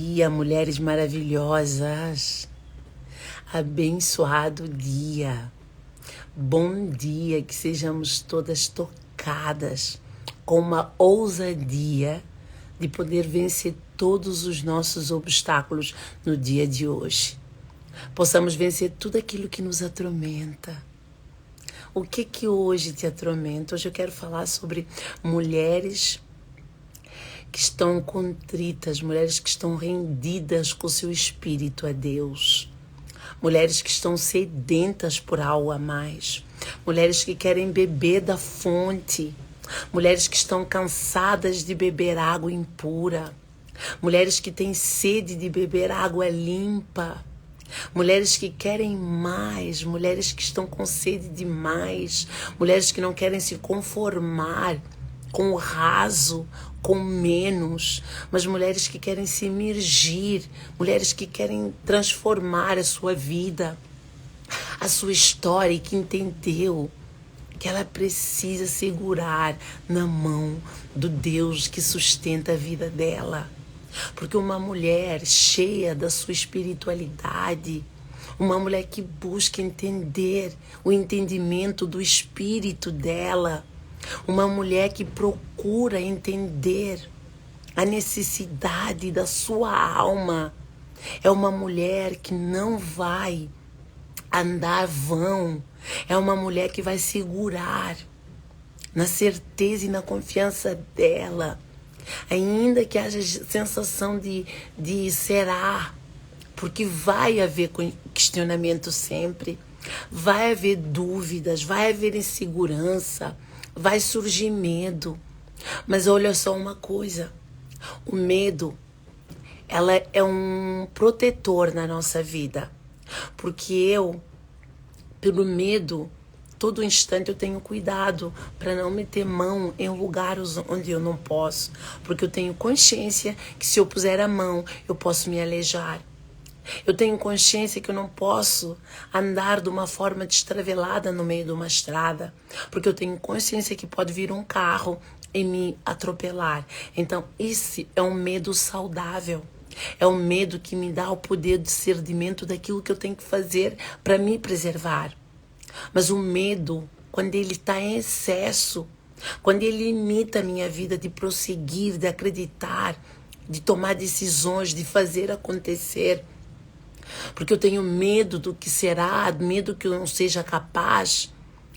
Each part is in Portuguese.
dia, mulheres maravilhosas. Abençoado dia. Bom dia, que sejamos todas tocadas com uma ousadia de poder vencer todos os nossos obstáculos no dia de hoje. Possamos vencer tudo aquilo que nos atormenta. O que hoje te atormenta? Hoje eu quero falar sobre mulheres que estão contritas, mulheres que estão rendidas com seu espírito a Deus. Mulheres que estão sedentas por algo a mais. Mulheres que querem beber da fonte. Mulheres que estão cansadas de beber água impura. Mulheres que têm sede de beber água limpa. Mulheres que querem mais, mulheres que estão com sede de mais, mulheres que não querem se conformar com o raso, com menos, mas mulheres que querem se imergir, mulheres que querem transformar a sua vida, a sua história, e que entendeu que ela precisa segurar na mão do Deus que sustenta a vida dela. Porque uma mulher cheia da sua espiritualidade, uma mulher que busca entender o entendimento do espírito dela, uma mulher que procura entender a necessidade da sua alma, é uma mulher que não vai andar vão, é uma mulher que vai segurar na certeza e na confiança dela. Ainda que haja sensação de será, porque vai haver questionamento sempre, vai haver dúvidas, vai haver insegurança, vai surgir medo. Mas olha só uma coisa, o medo, ela é um protetor na nossa vida, porque pelo medo, todo instante eu tenho cuidado para não meter mão em lugares onde eu não posso. Porque eu tenho consciência que se eu puser a mão, eu posso me aleijar. Eu tenho consciência que eu não posso andar de uma forma destravelada no meio de uma estrada. Porque eu tenho consciência que pode vir um carro e me atropelar. Então, esse é um medo saudável. É um medo que me dá o poder de discernimento daquilo que eu tenho que fazer para me preservar. Mas o medo, quando ele está em excesso, quando ele limita a minha vida de prosseguir, de acreditar, de tomar decisões, de fazer acontecer, porque eu tenho medo do que será, medo que eu não seja capaz,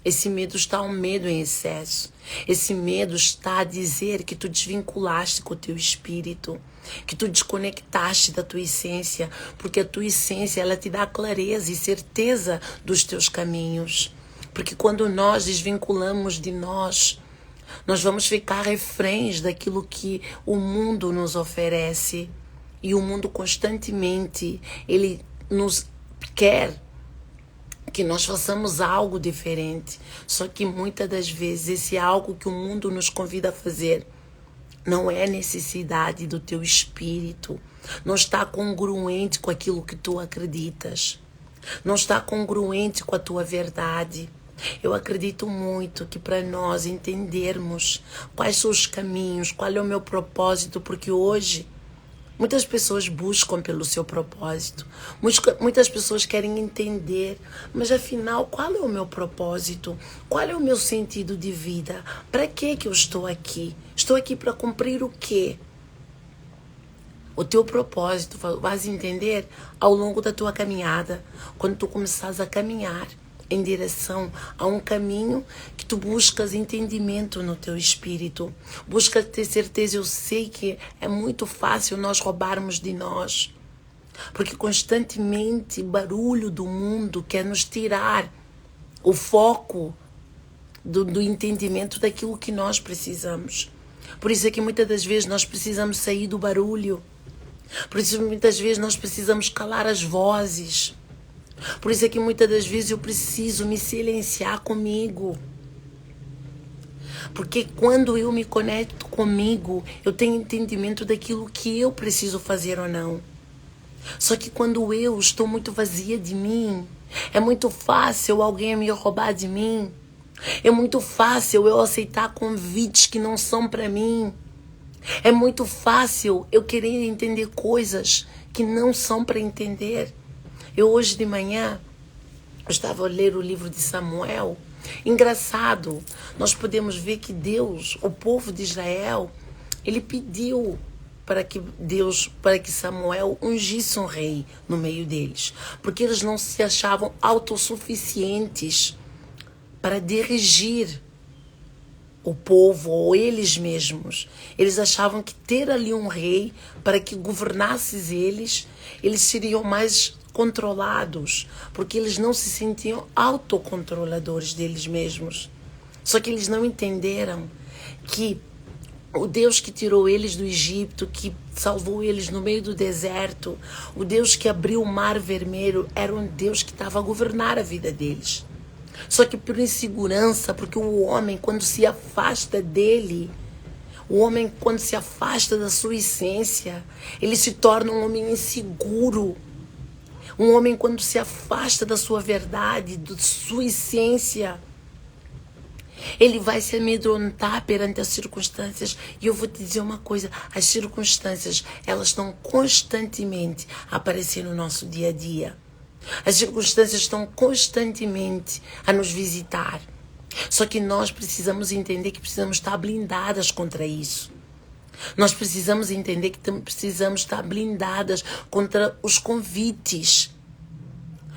esse medo está um medo em excesso. Esse medo está a dizer que tu desvinculaste com o teu espírito, que tu desconectaste da tua essência, porque a tua essência, ela te dá clareza e certeza dos teus caminhos. Porque quando nós desvinculamos de nós vamos ficar reféns daquilo que o mundo nos oferece. E o mundo constantemente, ele nos quer que nós façamos algo diferente. Só que muitas das vezes esse algo que o mundo nos convida a fazer não é necessidade do teu espírito, não está congruente com aquilo que tu acreditas, não está congruente com a tua verdade. Eu acredito muito que para nós entendermos quais são os caminhos, qual é o meu propósito, porque hoje muitas pessoas buscam pelo seu propósito. Muitas pessoas querem entender, mas afinal, qual é o meu propósito? Qual é o meu sentido de vida? Para que eu estou aqui? Estou aqui para cumprir o quê? O teu propósito vais entender ao longo da tua caminhada, quando tu começares a caminhar em direção a um caminho que tu buscas entendimento no teu espírito, buscas ter certeza. Eu sei que é muito fácil nós roubarmos de nós, porque constantemente o barulho do mundo quer nos tirar o foco do entendimento daquilo que nós precisamos. Por isso é que muitas das vezes nós precisamos sair do barulho, por isso muitas vezes nós precisamos calar as vozes. Por isso é que muitas das vezes eu preciso me silenciar comigo. Porque quando eu me conecto comigo, eu tenho entendimento daquilo que eu preciso fazer ou não. Só que quando eu estou muito vazia de mim, é muito fácil alguém me roubar de mim. É muito fácil eu aceitar convites que não são para mim. É muito fácil eu querer entender coisas que não são para entender. Eu hoje de manhã, eu estava a ler o livro de Samuel. Engraçado, nós podemos ver que Deus, o povo de Israel, ele pediu para que Samuel ungisse um rei no meio deles, porque eles não se achavam autossuficientes para dirigir o povo ou eles mesmos. Eles achavam que ter ali um rei para que governasse eles seriam mais controlados, porque eles não se sentiam autocontroladores deles mesmos. Só que eles não entenderam que o Deus que tirou eles do Egito, que salvou eles no meio do deserto, o Deus que abriu o mar vermelho, era um Deus que estava a governar a vida deles. Só que por insegurança, porque o homem, quando se afasta dele, o homem, quando se afasta da sua essência, ele se torna um homem inseguro. Um homem, quando se afasta da sua verdade, da sua essência, ele vai se amedrontar perante as circunstâncias. E eu vou te dizer uma coisa, as circunstâncias, elas estão constantemente a aparecer no nosso dia a dia. As circunstâncias estão constantemente a nos visitar. Só que nós precisamos entender que precisamos estar blindadas contra isso. Nós precisamos entender que precisamos estar blindadas contra os convites.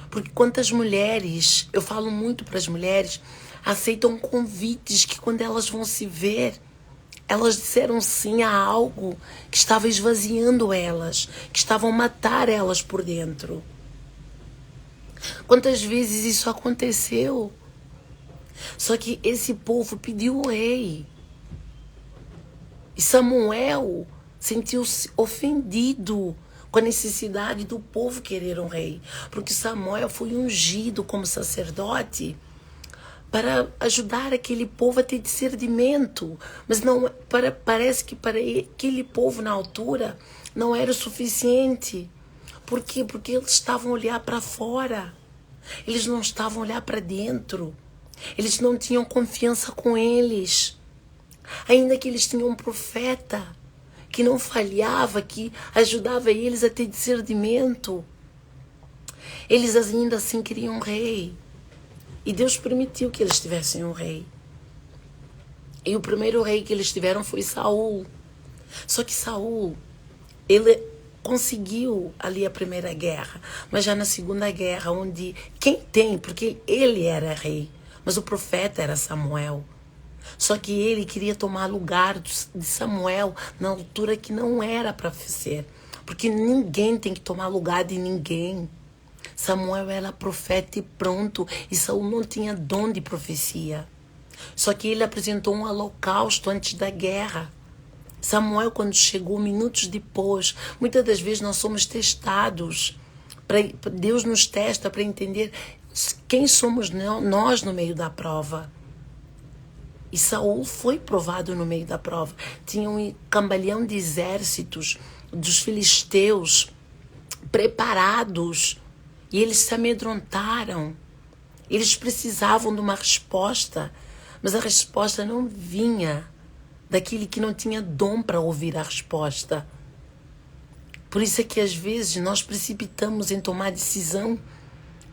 Porque quantas mulheres, eu falo muito para as mulheres, aceitam convites que quando elas vão se ver, elas disseram sim a algo que estava esvaziando elas, que estavam a matar elas por dentro. Quantas vezes isso aconteceu? Só que esse povo pediu o rei. E Samuel sentiu-se ofendido com a necessidade do povo querer um rei. Porque Samuel foi ungido como sacerdote para ajudar aquele povo a ter discernimento. Mas não, parece que para aquele povo na altura não era o suficiente. Por quê? Porque eles estavam a olhar para fora. Eles não estavam a olhar para dentro. Eles não tinham confiança com eles. Ainda que eles tinham um profeta que não falhava, que ajudava eles a ter discernimento, eles ainda assim queriam um rei. E Deus permitiu que eles tivessem um rei. E o primeiro rei que eles tiveram foi Saul. Só que Saul, ele conseguiu ali a primeira guerra, mas já na segunda guerra, onde porque ele era rei, mas o profeta era Samuel. Só que ele queria tomar lugar de Samuel na altura que não era para ser, porque ninguém tem que tomar lugar de ninguém. Samuel era profeta e pronto, e Saul não tinha dom de profecia. Só que ele apresentou um holocausto antes da guerra. Samuel, quando chegou minutos depois, muitas das vezes nós somos testados. Deus nos testa para entender quem somos nós no meio da prova. E Saul foi provado no meio da prova. Tinha um cambalhão de exércitos dos filisteus preparados. E eles se amedrontaram. Eles precisavam de uma resposta. Mas a resposta não vinha daquele que não tinha dom para ouvir a resposta. Por isso é que às vezes nós precipitamos em tomar decisão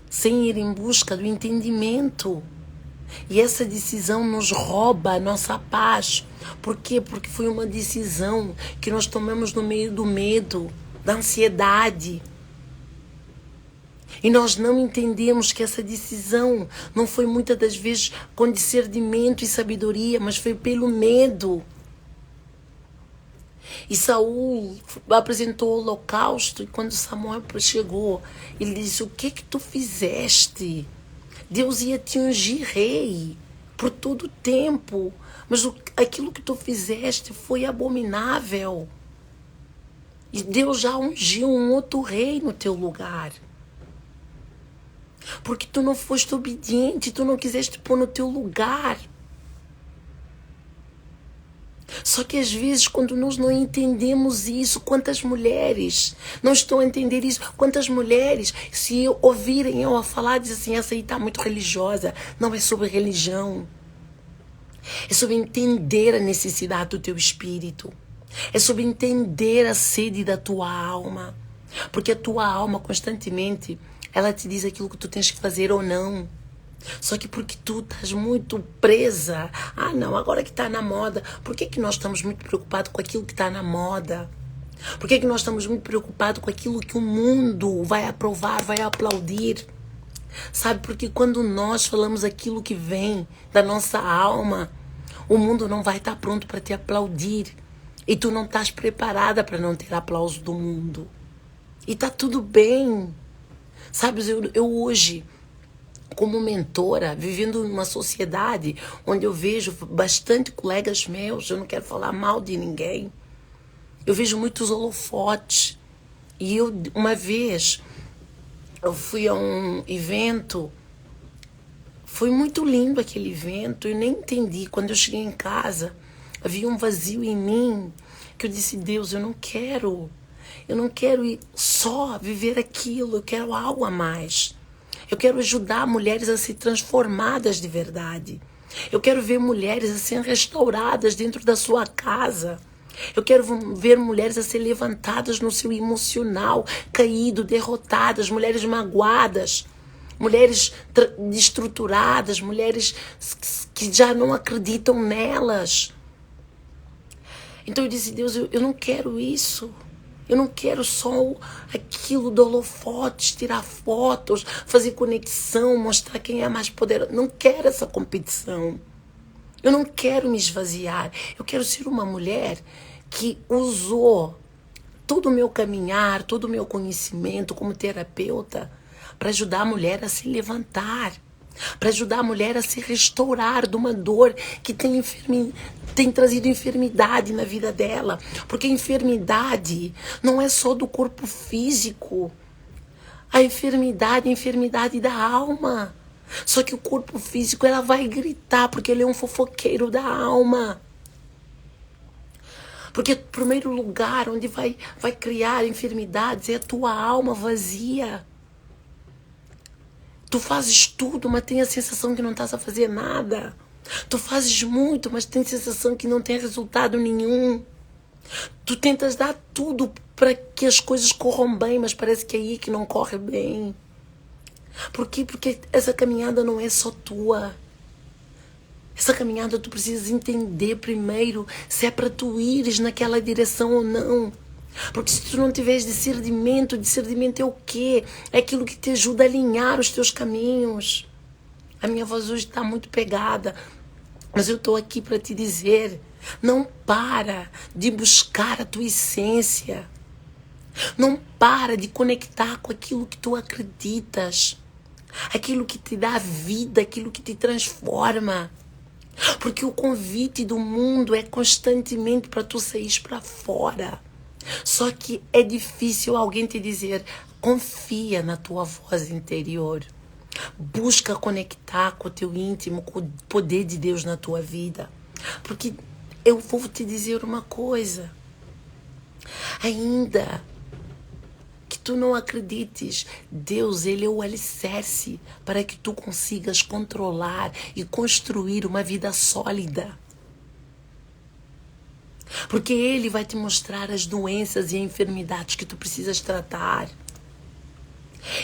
sem ir em busca do entendimento. E essa decisão nos rouba a nossa paz. Por quê? Porque foi uma decisão que nós tomamos no meio do medo, da ansiedade. E nós não entendemos que essa decisão não foi muitas das vezes com discernimento e sabedoria, mas foi pelo medo. E Saul apresentou o holocausto, e quando Samuel chegou, ele disse: o que tu fizeste? Deus ia te ungir rei por todo o tempo, mas aquilo que tu fizeste foi abominável. E Deus já ungiu um outro rei no teu lugar. Porque tu não foste obediente, tu não quiseste pôr no teu lugar. Só que às vezes, quando nós não entendemos isso, quantas mulheres não estão a entender isso? Quantas mulheres, se ouvirem eu a falar, dizem assim: essa aí está muito religiosa. Não é sobre religião. É sobre entender a necessidade do teu espírito. É sobre entender a sede da tua alma. Porque a tua alma constantemente, ela te diz aquilo que tu tens que fazer ou não. Só que porque tu estás muito presa. Ah, não, agora que está na moda. Por que nós estamos muito preocupados com aquilo que está na moda? Por que nós estamos muito preocupados com aquilo que o mundo vai aprovar, vai aplaudir? Sabe, porque quando nós falamos aquilo que vem da nossa alma, o mundo não vai estar pronto para te aplaudir. E tu não estás preparada para não ter aplauso do mundo. E tá tudo bem. Sabe, eu hoje, como mentora, vivendo numa sociedade onde eu vejo bastante colegas meus, eu não quero falar mal de ninguém, eu vejo muitos holofotes. E uma vez, eu fui a um evento, foi muito lindo aquele evento, eu nem entendi. Quando eu cheguei em casa, havia um vazio em mim, que eu disse, Deus, eu não quero só viver aquilo, eu quero algo a mais. Eu quero ajudar mulheres a ser transformadas de verdade. Eu quero ver mulheres a serem restauradas dentro da sua casa. Eu quero ver mulheres a ser levantadas no seu emocional, caído, derrotadas, mulheres magoadas, mulheres destruturadas, mulheres que já não acreditam nelas. Então eu disse, Deus, eu não quero isso. Eu não quero só aquilo do holofotes, tirar fotos, fazer conexão, mostrar quem é mais poderoso. Não quero essa competição. Eu não quero me esvaziar. Eu quero ser uma mulher que usou todo o meu caminhar, todo o meu conhecimento como terapeuta para ajudar a mulher a se levantar, para ajudar a mulher a se restaurar de uma dor que tem trazido enfermidade na vida dela. Porque a enfermidade não é só do corpo físico. A enfermidade é a enfermidade da alma. Só que o corpo físico, ela vai gritar, porque ele é um fofoqueiro da alma. Porque o primeiro lugar onde vai criar enfermidades é a tua alma vazia. Tu fazes tudo, mas tem a sensação que não estás a fazer nada. Tu fazes muito, mas tem a sensação que não tem resultado nenhum. Tu tentas dar tudo para que as coisas corram bem, mas parece que é aí que não corre bem. Por quê? Porque essa caminhada não é só tua. Essa caminhada tu precisas entender primeiro se é para tu ires naquela direção ou não. Porque se tu não tiveres discernimento é o quê? É aquilo que te ajuda a alinhar os teus caminhos. A minha voz hoje está muito pegada, mas eu estou aqui para te dizer, não para de buscar a tua essência. Não para de conectar com aquilo que tu acreditas. Aquilo que te dá vida, aquilo que te transforma. Porque o convite do mundo é constantemente para tu sair para fora. Só que é difícil alguém te dizer, confia na tua voz interior. Busca conectar com o teu íntimo, com o poder de Deus na tua vida. Porque eu vou te dizer uma coisa. Ainda que tu não acredites, Deus, Ele é o alicerce para que tu consigas controlar e construir uma vida sólida. Porque Ele vai te mostrar as doenças e enfermidades que tu precisas tratar.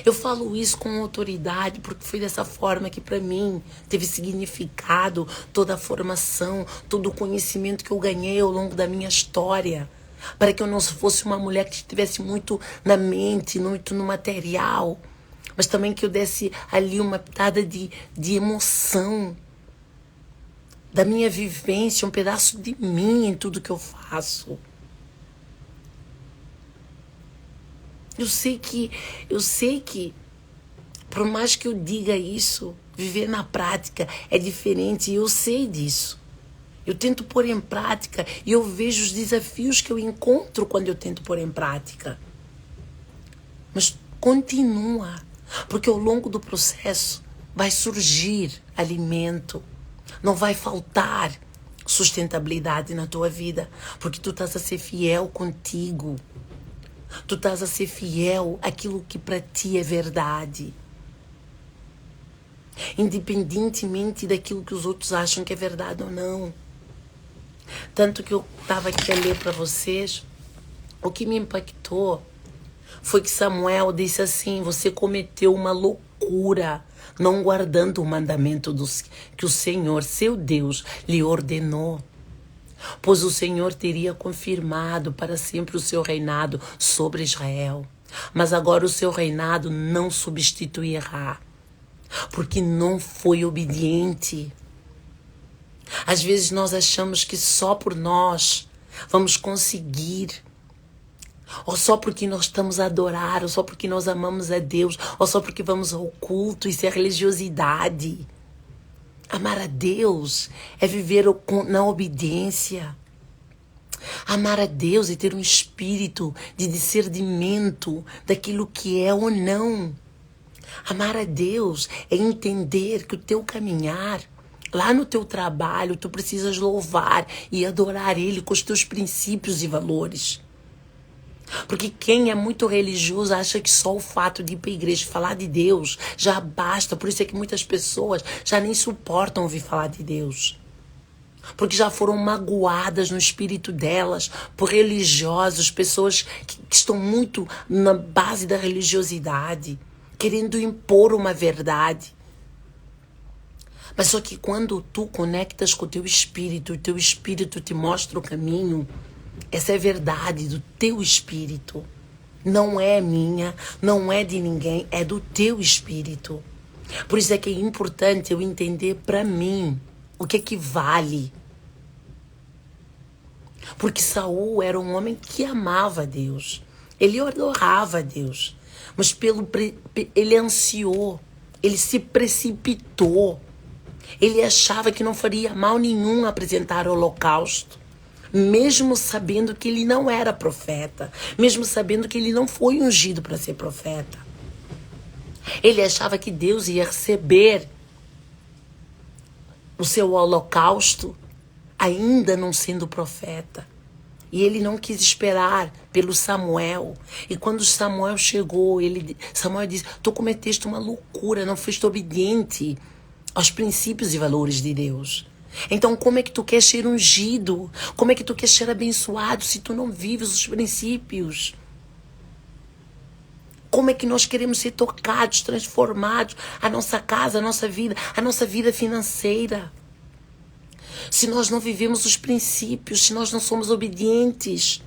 Eu falo isso com autoridade porque foi dessa forma que para mim teve significado toda a formação, todo o conhecimento que eu ganhei ao longo da minha história. Para que eu não fosse uma mulher que estivesse muito na mente, muito no material, mas também que eu desse ali uma pitada de emoção, da minha vivência, um pedaço de mim em tudo que eu faço. Eu sei que, por mais que eu diga isso, viver na prática é diferente e eu sei disso. Eu tento pôr em prática e eu vejo os desafios que eu encontro quando eu tento pôr em prática. Mas continua, porque ao longo do processo vai surgir alimento, não vai faltar sustentabilidade na tua vida, porque tu estás a ser fiel contigo. Tu estás a ser fiel àquilo que para ti é verdade. Independentemente daquilo que os outros acham que é verdade ou não. Tanto que eu estava aqui a ler para vocês, o que me impactou foi que Samuel disse assim: você cometeu uma loucura não guardando o mandamento que o Senhor, seu Deus, lhe ordenou. Pois o Senhor teria confirmado para sempre o seu reinado sobre Israel. Mas agora o seu reinado não substituirá, porque não foi obediente. Às vezes nós achamos que só por nós vamos conseguir, ou só porque nós estamos a adorar, ou só porque nós amamos a Deus, ou só porque vamos ao culto. Isso é religiosidade. Amar a Deus é viver na obediência. Amar a Deus é ter um espírito de discernimento daquilo que é ou não. Amar a Deus é entender que o teu caminhar, lá no teu trabalho, tu precisas louvar e adorar Ele com os teus princípios e valores. Porque quem é muito religioso acha que só o fato de ir para a igreja falar de Deus já basta. Por isso é que muitas pessoas já nem suportam ouvir falar de Deus. Porque já foram magoadas no espírito delas por religiosos, pessoas que estão muito na base da religiosidade, querendo impor uma verdade. Mas só que quando tu conectas com o teu espírito te mostra o caminho, essa é verdade do teu espírito. Não é minha, não é de ninguém, é do teu espírito. Por isso é que é importante eu entender para mim o que é que vale. Porque Saul era um homem que amava a Deus. Ele adorava a Deus. Mas ele ansiou, ele se precipitou. Ele achava que não faria mal nenhum apresentar o holocausto. Mesmo sabendo que ele não era profeta, mesmo sabendo que ele não foi ungido para ser profeta. Ele achava que Deus ia receber o seu holocausto ainda não sendo profeta. E ele não quis esperar pelo Samuel. E quando Samuel chegou, Samuel disse: tu cometeste uma loucura, não foste obediente aos princípios e valores de Deus. Então como é que tu quer ser ungido? Como é que tu quer ser abençoado se tu não vives os princípios? Como é que nós queremos ser tocados, transformados, a nossa casa, a nossa vida financeira? Se nós não vivemos os princípios, se nós não somos obedientes.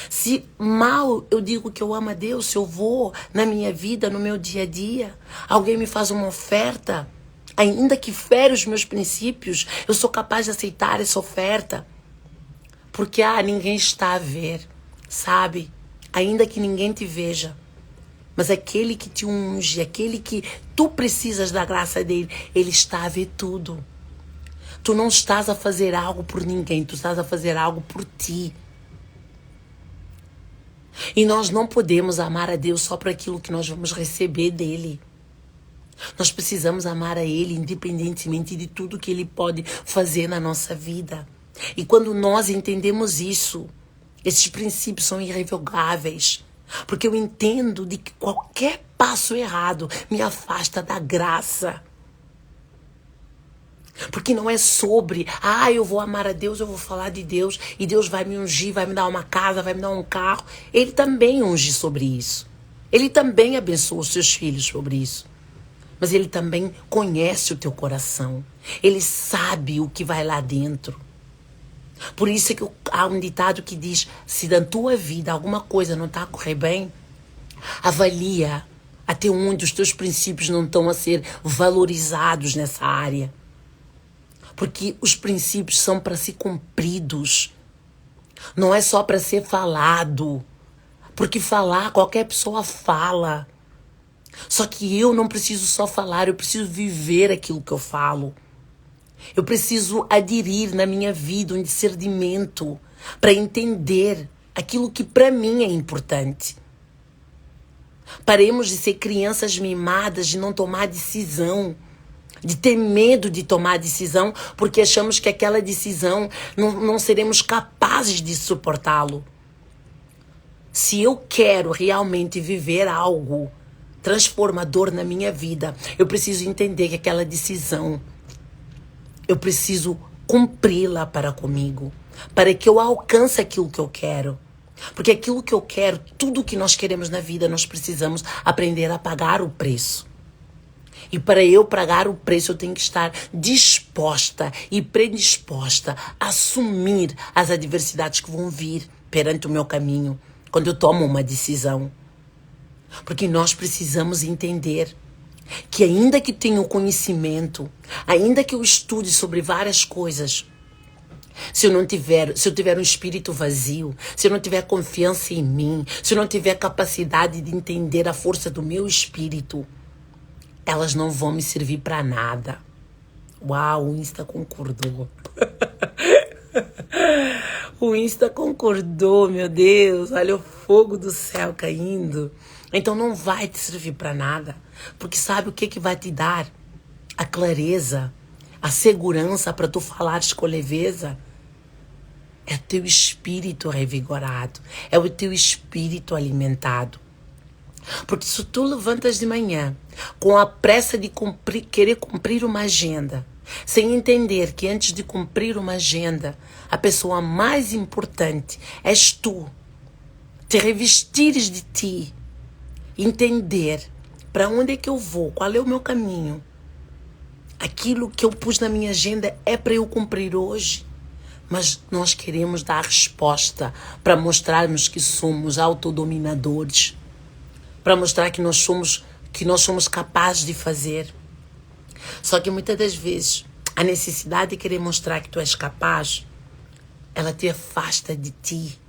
Se mal eu digo que eu amo a Deus, se eu vou na minha vida, no meu dia a dia, alguém me faz uma oferta, ainda que fere os meus princípios, eu sou capaz de aceitar essa oferta. Porque ninguém está a ver, sabe? Ainda que ninguém te veja. Mas aquele que te unge, aquele que tu precisas da graça dele, ele está a ver tudo. Tu não estás a fazer algo por ninguém, tu estás a fazer algo por ti. E nós não podemos amar a Deus só por aquilo que nós vamos receber dele. Nós precisamos amar a Ele independentemente de tudo que Ele pode fazer na nossa vida. E quando nós entendemos isso, esses princípios são irrevogáveis. Porque eu entendo de que qualquer passo errado me afasta da graça. Porque não é sobre, eu vou amar a Deus, eu vou falar de Deus, e Deus vai me ungir, vai me dar uma casa, vai me dar um carro. Ele também unge sobre isso. Ele também abençoa os seus filhos sobre isso. Mas Ele também conhece o teu coração. Ele sabe o que vai lá dentro. Por isso é que há um ditado que diz: se na tua vida alguma coisa não está a correr bem, avalia até onde os teus princípios não estão a ser valorizados nessa área. Porque os princípios são para ser cumpridos. Não é só para ser falado. Porque falar, qualquer pessoa fala. Só que eu não preciso só falar, eu preciso viver aquilo que eu falo. Eu preciso aderir na minha vida um discernimento para entender aquilo que para mim é importante. Paremos de ser crianças mimadas, de não tomar decisão, de ter medo de tomar decisão, porque achamos que aquela decisão não seremos capazes de suportá-lo. Se eu quero realmente viver algo transformador na minha vida, eu preciso entender que aquela decisão, eu preciso cumpri-la para comigo. para que eu alcance aquilo que eu quero. Porque aquilo que eu quero, tudo que nós queremos na vida, nós precisamos aprender a pagar o preço. E para eu pagar o preço, eu tenho que estar disposta e predisposta a assumir as adversidades que vão vir perante o meu caminho, quando eu tomo uma decisão. Porque nós precisamos entender que ainda que tenha o conhecimento, ainda que eu estude sobre várias coisas, se eu tiver um espírito vazio, se eu não tiver confiança em mim, se eu não tiver capacidade de entender a força do meu espírito, elas não vão me servir para nada. Uau, o Insta concordou. O Insta concordou, meu Deus. Olha o fogo do céu caindo. Então não vai te servir para nada. Porque sabe o que vai te dar? A clareza, a segurança para tu falares com leveza. É o teu espírito revigorado. É o teu espírito alimentado. Porque se tu levantas de manhã com a pressa de querer cumprir uma agenda, sem entender que antes de cumprir uma agenda, a pessoa mais importante és tu, te revestires de ti, entender para onde é que eu vou, qual é o meu caminho, aquilo que eu pus na minha agenda é para eu cumprir hoje. Mas nós queremos dar resposta para mostrarmos que somos autodominadores, para mostrar que nós somos capazes de fazer. Só que muitas das vezes a necessidade de querer mostrar que tu és capaz, ela te afasta de ti.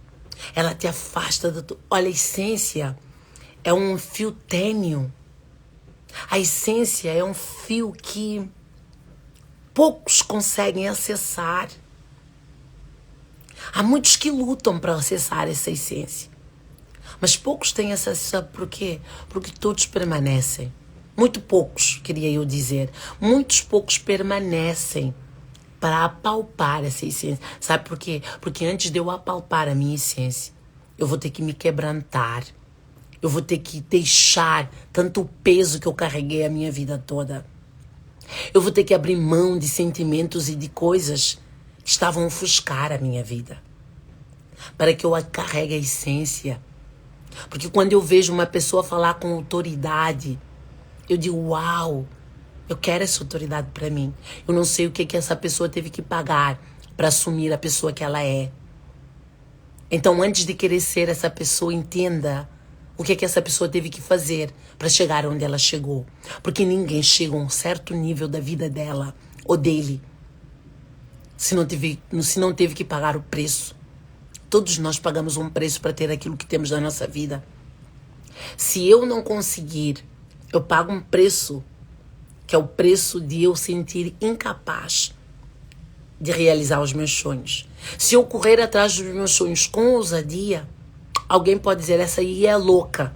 Ela te afasta da tua... Olha, a essência é um fio tênue. A essência é um fio que poucos conseguem acessar. Há muitos que lutam para acessar essa essência. Mas poucos têm acesso, sabe por quê? Porque todos permanecem. Muito poucos, queria eu dizer. Muitos poucos permanecem para apalpar essa essência. Sabe por quê? Porque antes de eu apalpar a minha essência, eu vou ter que me quebrantar. Eu vou ter que deixar tanto o peso que eu carreguei a minha vida toda. Eu vou ter que abrir mão de sentimentos e de coisas que estavam a ofuscar a minha vida. Para que eu carregue a essência. Porque quando eu vejo uma pessoa falar com autoridade, eu digo, uau, eu quero essa autoridade para mim. Eu não sei o que essa pessoa teve que pagar para assumir a pessoa que ela é. Então, antes de querer ser essa pessoa, entenda o que essa pessoa teve que fazer para chegar onde ela chegou. Porque ninguém chega a um certo nível da vida dela ou dele se não teve que pagar o preço. Todos nós pagamos um preço para ter aquilo que temos na nossa vida. Se eu não conseguir, eu pago um preço, que é o preço de eu sentir incapaz de realizar os meus sonhos. Se eu correr atrás dos meus sonhos com ousadia, alguém pode dizer, essa aí é louca.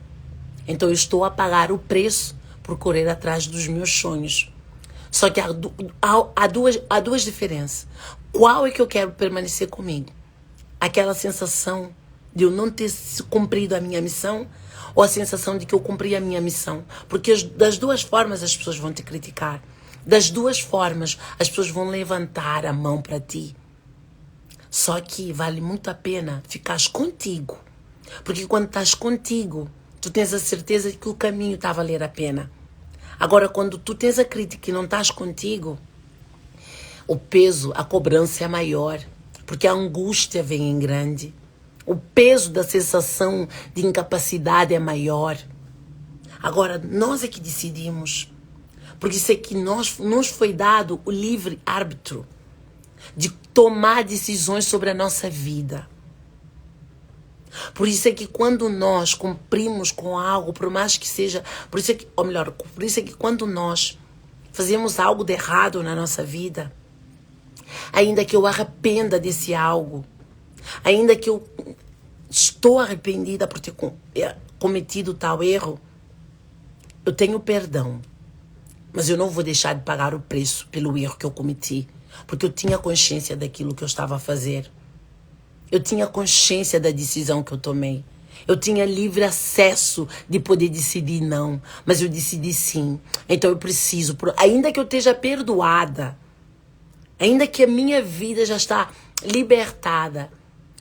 Então eu estou a pagar o preço por correr atrás dos meus sonhos. Só que há duas diferenças. Qual é que eu quero permanecer comigo? Aquela sensação de eu não ter cumprido a minha missão ou a sensação de que eu cumpri a minha missão? Porque das duas formas as pessoas vão te criticar. Das duas formas as pessoas vão levantar a mão para ti. Só que vale muito a pena ficares contigo. Porque quando estás contigo, tu tens a certeza de que o caminho está a valer a pena. Agora, quando tu tens a crítica e não estás contigo, o peso, a cobrança é maior. Porque a angústia vem em grande. O peso da sensação de incapacidade é maior. Agora, nós é que decidimos. Porque isso é que nos foi dado o livre árbitro de tomar decisões sobre a nossa vida. Por isso é que quando nós cumprimos com algo, por mais que seja... por isso é que quando nós fazemos algo de errado na nossa vida, ainda que eu arrependa desse algo, ainda que eu estou arrependida por ter cometido tal erro, eu tenho perdão. Mas eu não vou deixar de pagar o preço pelo erro que eu cometi, porque eu tinha consciência daquilo que eu estava a fazer. Eu tinha consciência da decisão que eu tomei. Eu tinha livre acesso de poder decidir não, mas eu decidi sim. Então eu preciso, ainda que eu esteja perdoada, ainda que a minha vida já está libertada,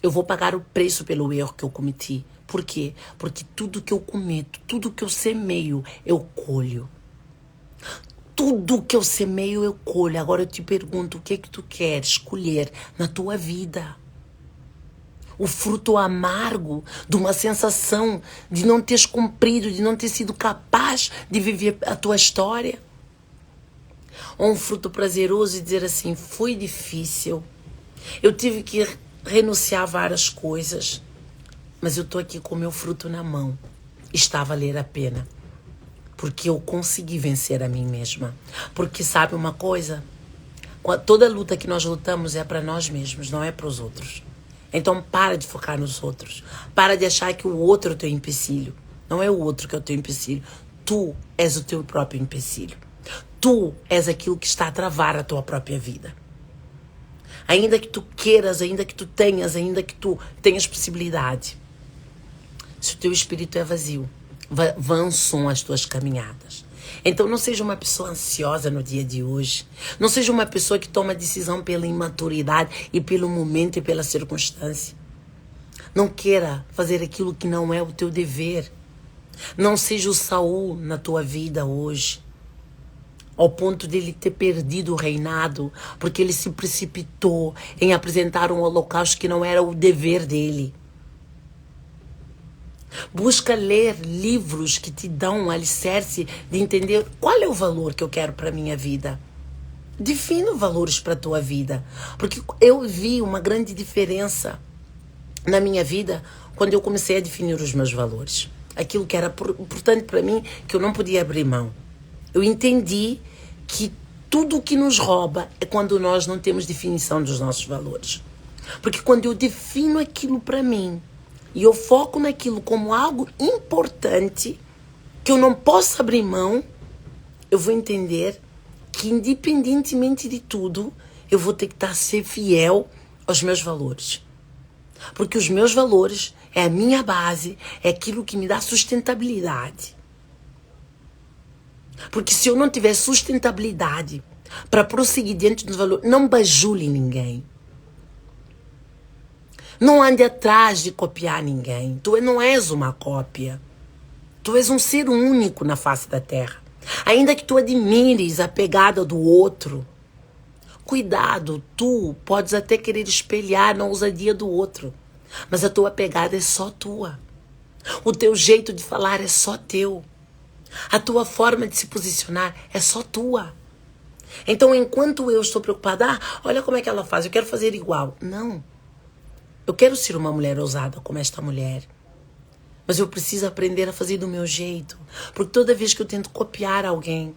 eu vou pagar o preço pelo erro que eu cometi. Por quê? Porque tudo que eu cometo, tudo que eu semeio, eu colho. Tudo que eu semeio, eu colho. Agora eu te pergunto, o que tu queres colher na tua vida? O fruto amargo de uma sensação de não teres cumprido, de não ter sido capaz de viver a tua história? Ou um fruto prazeroso e dizer assim, foi difícil, eu tive que renunciar a várias coisas, mas eu estou aqui com o meu fruto na mão. Está a valer a pena. Porque eu consegui vencer a mim mesma. Porque sabe uma coisa? Toda luta que nós lutamos é para nós mesmos, não é para os outros. Então para de focar nos outros. Para de achar que o outro é o teu empecilho. Não é o outro que é o teu empecilho. Tu és o teu próprio empecilho. Tu és aquilo que está a travar a tua própria vida. Ainda que tu queiras, ainda que tu tenhas possibilidade. Se o teu espírito é vazio, vãs são as tuas caminhadas. Então não seja uma pessoa ansiosa no dia de hoje. Não seja uma pessoa que toma decisão pela imaturidade e pelo momento e pela circunstância. Não queira fazer aquilo que não é o teu dever. Não seja o Saul na tua vida hoje, ao ponto de ele ter perdido o reinado, porque ele se precipitou em apresentar um holocausto que não era o dever dele. Busca ler livros que te dão um alicerce de entender qual é o valor que eu quero para a minha vida. Defina valores para a tua vida. Porque eu vi uma grande diferença na minha vida quando eu comecei a definir os meus valores. Aquilo que era importante para mim, que eu não podia abrir mão. Eu entendi que tudo o que nos rouba é quando nós não temos definição dos nossos valores. Porque quando eu defino aquilo para mim, e eu foco naquilo como algo importante, que eu não posso abrir mão, eu vou entender que independentemente de tudo, eu vou ter que ser fiel aos meus valores. Porque os meus valores é a minha base, é aquilo que me dá sustentabilidade. Porque se eu não tiver sustentabilidade para prosseguir dentro dos valores, não bajule ninguém. Não ande atrás de copiar ninguém. Tu não és uma cópia. Tu és um ser único na face da terra. Ainda que tu admires a pegada do outro, cuidado, tu podes até querer espelhar na ousadia do outro, mas a tua pegada é só tua. O teu jeito de falar é só teu. A tua forma de se posicionar é só tua. Então, enquanto eu estou preocupada, olha como é que ela faz, eu quero fazer igual. Não. Eu quero ser uma mulher ousada como esta mulher. Mas eu preciso aprender a fazer do meu jeito. Porque toda vez que eu tento copiar alguém,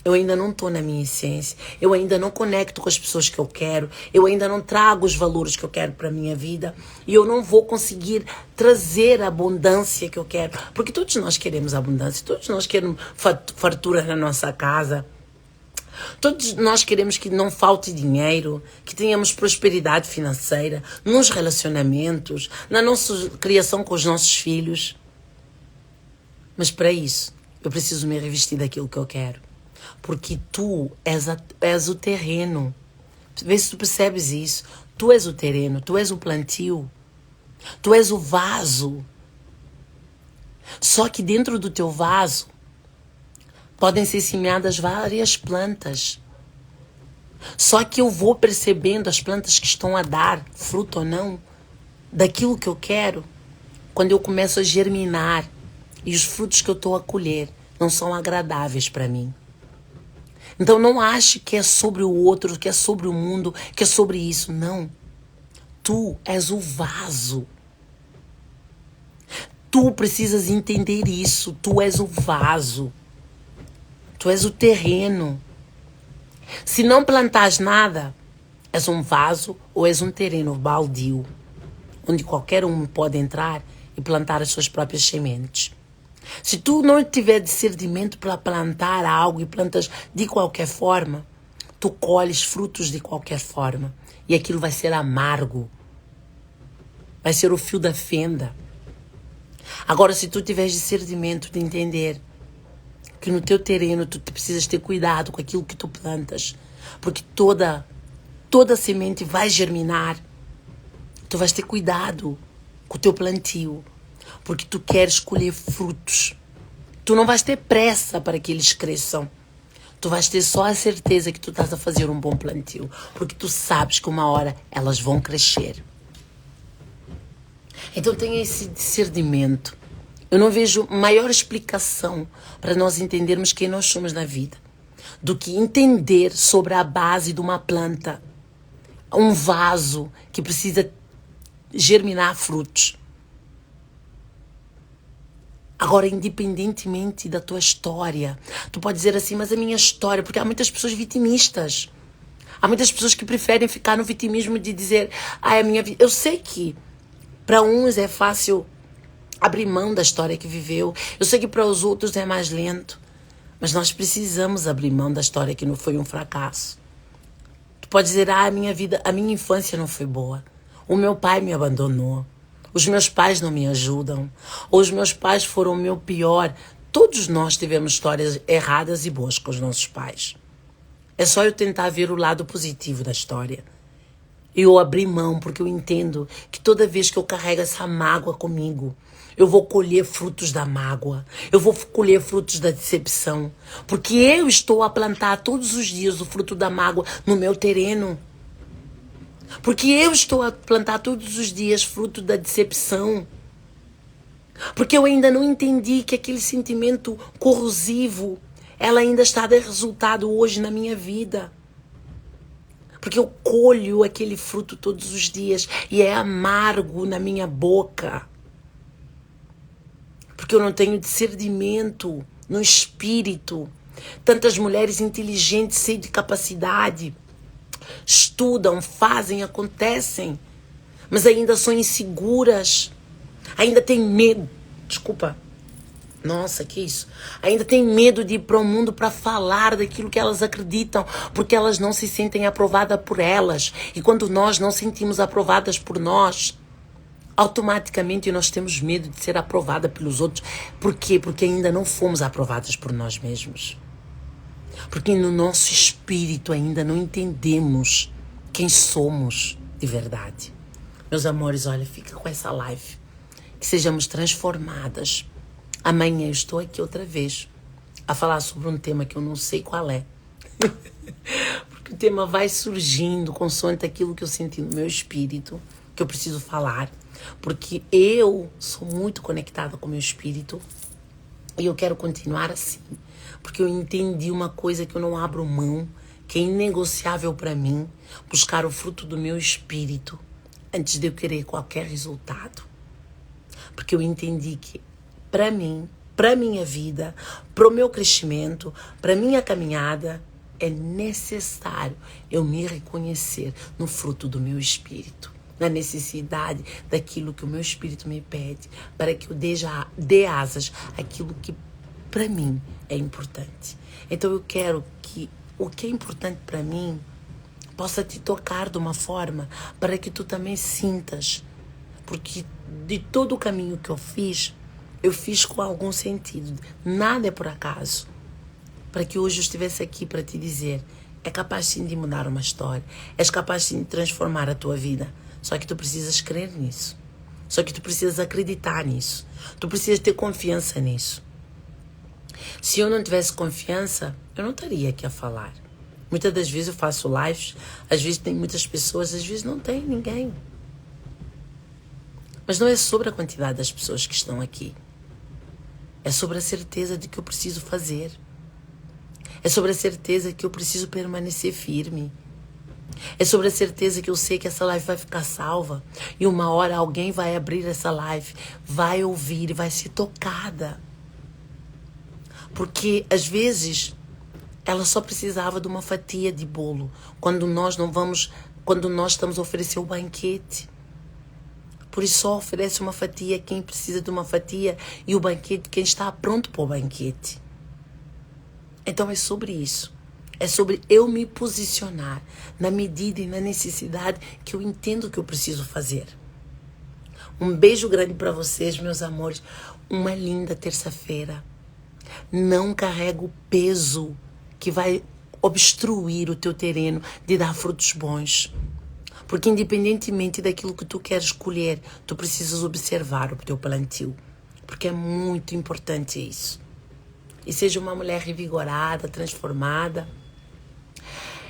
eu ainda não estou na minha essência. Eu ainda não conecto com as pessoas que eu quero. Eu ainda não trago os valores que eu quero para a minha vida. E eu não vou conseguir trazer a abundância que eu quero. Porque todos nós queremos abundância. Todos nós queremos fartura na nossa casa. Todos nós queremos que não falte dinheiro, que tenhamos prosperidade financeira, nos relacionamentos, na nossa criação com os nossos filhos. Mas para isso, eu preciso me revestir daquilo que eu quero. Porque tu és o terreno. Vê se tu percebes isso. Tu és o terreno, tu és o plantio. Tu és o vaso. Só que dentro do teu vaso, podem ser semeadas várias plantas. Só que eu vou percebendo as plantas que estão a dar fruto ou não, daquilo que eu quero, quando eu começo a germinar e os frutos que eu estou a colher não são agradáveis para mim. Então não ache que é sobre o outro, que é sobre o mundo, que é sobre isso. Não. Tu és o vaso. Tu precisas entender isso. Tu és o vaso. Tu és o terreno. Se não plantares nada, és um vaso ou és um terreno baldio, onde qualquer um pode entrar e plantar as suas próprias sementes. Se tu não tiver discernimento para plantar algo e plantas de qualquer forma, tu colhes frutos de qualquer forma. E aquilo vai ser amargo. Vai ser o fio da fenda. Agora, se tu tiveres discernimento de entender que no teu terreno tu precisas ter cuidado com aquilo que tu plantas, porque toda toda semente vai germinar, tu vais ter cuidado com o teu plantio, porque tu queres colher frutos. Tu não vais ter pressa para que eles cresçam. Tu vais ter só a certeza que tu estás a fazer um bom plantio, porque tu sabes que uma hora elas vão crescer. Então tenha esse discernimento. Eu não vejo maior explicação para nós entendermos quem nós somos na vida do que entender sobre a base de uma planta, um vaso que precisa germinar frutos. Agora, independentemente da tua história, tu pode dizer assim, mas a minha história, porque há muitas pessoas vitimistas. Há muitas pessoas que preferem ficar no vitimismo de dizer, a minha vida. Eu sei que para uns é fácil abrir mão da história que viveu. Eu sei que para os outros é mais lento. Mas nós precisamos abrir mão da história que não foi um fracasso. Tu pode dizer, a minha vida, a minha infância não foi boa. O meu pai me abandonou. Os meus pais não me ajudam. Ou os meus pais foram o meu pior. Todos nós tivemos histórias erradas e boas com os nossos pais. É só eu tentar ver o lado positivo da história. Eu abri mão porque eu entendo que toda vez que eu carrego essa mágoa comigo, eu vou colher frutos da mágoa. Eu vou colher frutos da decepção. Porque eu estou a plantar todos os dias o fruto da mágoa no meu terreno. Porque eu estou a plantar todos os dias fruto da decepção. Porque eu ainda não entendi que aquele sentimento corrosivo, ela ainda está a dar resultado hoje na minha vida. Porque eu colho aquele fruto todos os dias e é amargo na minha boca. Porque eu não tenho discernimento no espírito. Tantas mulheres inteligentes, cheias de capacidade, estudam, fazem, acontecem, mas ainda são inseguras, ainda têm medo, nossa, que isso? Ainda têm medo de ir para o mundo para falar daquilo que elas acreditam, porque elas não se sentem aprovadas por elas, e quando nós não sentimos aprovadas por nós, automaticamente nós temos medo de ser aprovada pelos outros. Por quê? Porque ainda não fomos aprovadas por nós mesmos. Porque no nosso espírito ainda não entendemos quem somos de verdade. Meus amores, olha, fica com essa live. Que sejamos transformadas. Amanhã eu estou aqui outra vez a falar sobre um tema que eu não sei qual é. Porque o tema vai surgindo consoante aquilo que eu senti no meu espírito, que eu preciso falar. Porque eu sou muito conectada com o meu espírito e eu quero continuar assim. Porque eu entendi uma coisa que eu não abro mão, que é inegociável para mim, buscar o fruto do meu espírito antes de eu querer qualquer resultado. Porque eu entendi que para mim, para minha vida, para o meu crescimento, para minha caminhada, é necessário eu me reconhecer no fruto do meu espírito, na necessidade daquilo que o meu espírito me pede, para que eu dê asas àquilo que para mim é importante. Então eu quero que o que é importante para mim possa te tocar de uma forma para que tu também sintas. Porque de todo o caminho que eu fiz com algum sentido. Nada é por acaso. Para que hoje eu estivesse aqui para te dizer, é capaz sim de mudar uma história. És capaz sim de transformar a tua vida. Só que tu precisas crer nisso. Só que tu precisas acreditar nisso. Tu precisas ter confiança nisso. Se eu não tivesse confiança, eu não estaria aqui a falar. Muitas das vezes eu faço lives, às vezes tem muitas pessoas, às vezes não tem ninguém. Mas não é sobre a quantidade das pessoas que estão aqui. É sobre a certeza de que eu preciso fazer. É sobre a certeza que eu preciso permanecer firme. É sobre a certeza que eu sei que essa live vai ficar salva. E uma hora alguém vai abrir essa live, vai ouvir e vai ser tocada. Porque, às vezes, ela só precisava de uma fatia de bolo. Quando nós estamos a oferecer o banquete. Por isso só oferece uma fatia quem precisa de uma fatia e o banquete quem está pronto para o banquete. Então é sobre isso. É sobre eu me posicionar na medida e na necessidade que eu entendo que eu preciso fazer. Um beijo grande para vocês, meus amores. Uma linda terça-feira. Não carrega o peso que vai obstruir o teu terreno de dar frutos bons. Porque independentemente daquilo que tu queres colher, tu precisas observar o teu plantio. Porque é muito importante isso. E seja uma mulher revigorada, transformada.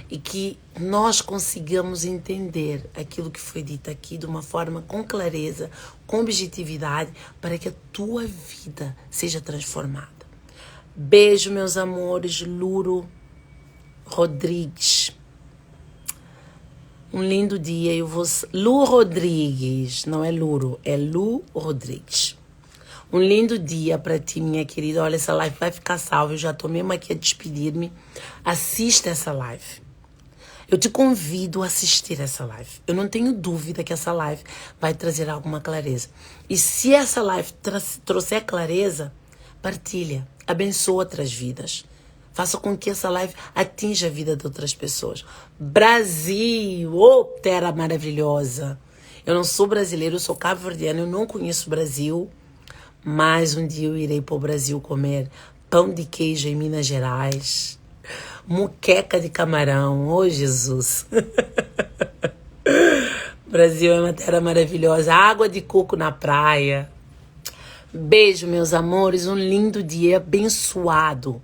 E que nós consigamos entender aquilo que foi dito aqui de uma forma com clareza, com objetividade, para que a tua vida seja transformada. Beijo, meus amores. Luro Rodrigues. Um lindo dia. Lu Rodrigues, não é Luro, é Lu Rodrigues. Um lindo dia para ti, minha querida. Olha, essa live vai ficar salva. Eu já tô mesmo aqui a despedir-me. Assista essa live. Eu te convido a assistir essa live. Eu não tenho dúvida que essa live vai trazer alguma clareza. E se essa live trouxer clareza, partilha, abençoa outras vidas. Faça com que essa live atinja a vida de outras pessoas. Brasil, oh, terra maravilhosa. Eu não sou brasileiro, eu sou cabo-verdiano, eu não conheço o Brasil. Mas um dia eu irei para o Brasil comer pão de queijo em Minas Gerais. Muqueca de camarão, oh Jesus. Brasil é uma terra maravilhosa, água de coco na praia. Beijo, meus amores, um lindo dia abençoado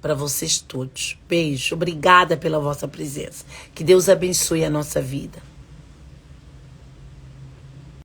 para vocês todos. Beijo, obrigada pela vossa presença. Que Deus abençoe a nossa vida.